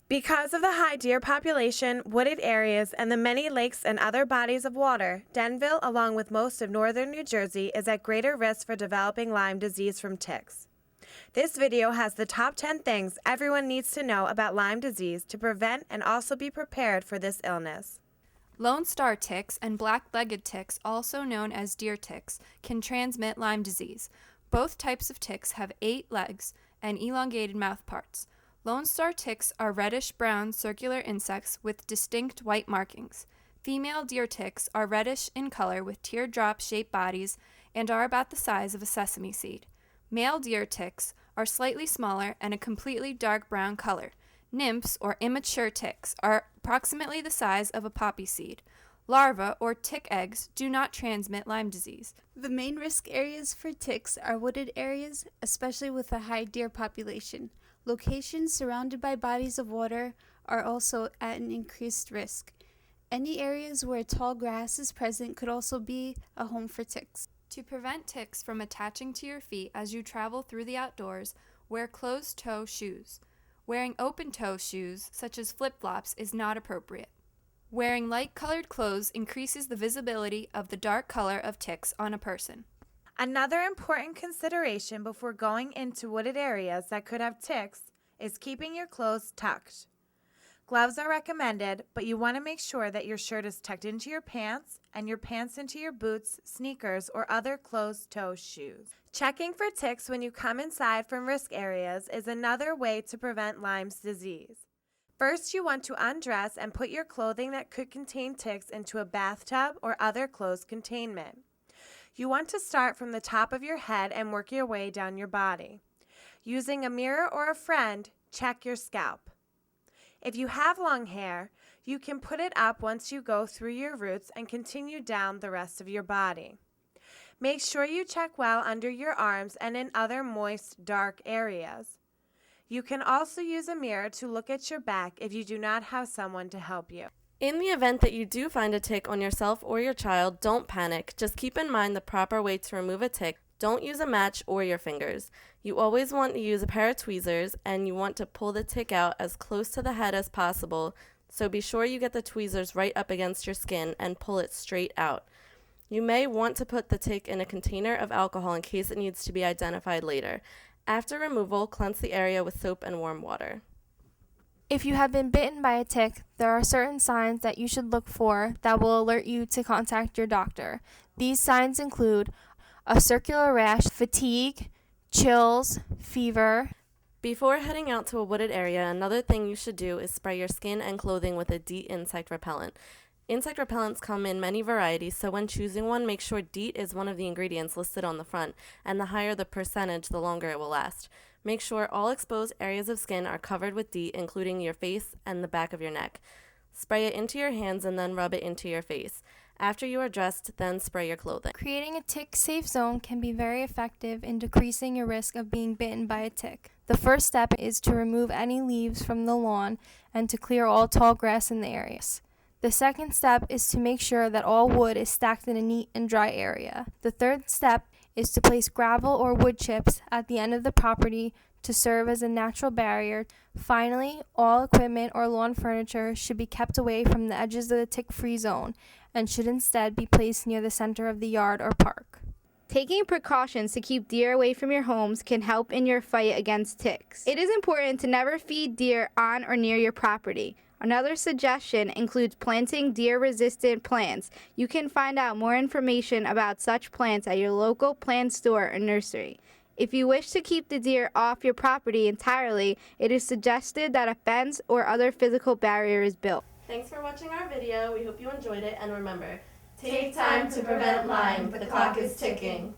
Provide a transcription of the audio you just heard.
Because of the high deer population, wooded areas, and the many lakes and other bodies of water, Denville, along with most of northern New Jersey, is at greater risk for developing Lyme disease from ticks. This video has the top 10 things everyone needs to know about Lyme disease to prevent and also be prepared for this illness. Lone star ticks and black-legged ticks, also known as deer ticks, can transmit Lyme disease. Both types of ticks have 8 legs and elongated mouth parts. Lone star ticks are reddish-brown circular insects with distinct white markings. Female deer ticks are reddish in color with teardrop-shaped bodies and are about the size of a sesame seed. Male deer ticks are slightly smaller and a completely dark brown color. Nymphs, or immature ticks, are approximately the size of a poppy seed. Larvae, or tick eggs, do not transmit Lyme disease. The main risk areas for ticks are wooded areas, especially with a high deer population. Locations surrounded by bodies of water are also at an increased risk. Any areas where tall grass is present could also be a home for ticks. To prevent ticks from attaching to your feet as you travel through the outdoors, wear closed-toe shoes. Wearing open-toe shoes, such as flip-flops, is not appropriate. Wearing light-colored clothes increases the visibility of the dark color of ticks on a person. Another important consideration before going into wooded areas that could have ticks is keeping your clothes tucked. Gloves are recommended, but you want to make sure that your shirt is tucked into your pants and your pants into your boots, sneakers, or other closed-toe shoes. Checking for ticks when you come inside from risk areas is another way to prevent Lyme disease. First, you want to undress and put your clothing that could contain ticks into a bathtub or other closed containment. You want to start from the top of your head and work your way down your body. Using a mirror or a friend, check your scalp. If you have long hair, you can put it up once you go through your roots and continue down the rest of your body. Make sure you check well under your arms and in other moist, dark areas. You can also use a mirror to look at your back if you do not have someone to help you. In the event that you do find a tick on yourself or your child, don't panic. Just keep in mind the proper way to remove a tick. Don't use a match or your fingers. You always want to use a pair of tweezers, and you want to pull the tick out as close to the head as possible, so be sure you get the tweezers right up against your skin and pull it straight out. You may want to put the tick in a container of alcohol in case it needs to be identified later. After removal, cleanse the area with soap and warm water. If you have been bitten by a tick, there are certain signs that you should look for that will alert you to contact your doctor. These signs include a circular rash, fatigue, chills, fever. Before heading out to a wooded area, another thing you should do is spray your skin and clothing with a DEET insect repellent. Insect repellents come in many varieties, so when choosing one, make sure DEET is one of the ingredients listed on the front, and the higher the percentage, the longer it will last. Make sure all exposed areas of skin are covered with DEET, including your face and the back of your neck. Spray it into your hands and then rub it into your face. After you are dressed, then spray your clothing. Creating a tick-safe zone can be very effective in decreasing your risk of being bitten by a tick. The first step is to remove any leaves from the lawn and to clear all tall grass in the areas. The second step is to make sure that all wood is stacked in a neat and dry area. The third step is to place gravel or wood chips at the end of the property to serve as a natural barrier. Finally, all equipment or lawn furniture should be kept away from the edges of the tick-free zone and should instead be placed near the center of the yard or park. Taking precautions to keep deer away from your homes can help in your fight against ticks. It is important to never feed deer on or near your property. Another suggestion includes planting deer-resistant plants. You can find out more information about such plants at your local plant store or nursery. If you wish to keep the deer off your property entirely, it is suggested that a fence or other physical barrier is built. Thanks for watching our video. We hope you enjoyed it, and remember, take time to prevent Lyme. The clock is ticking.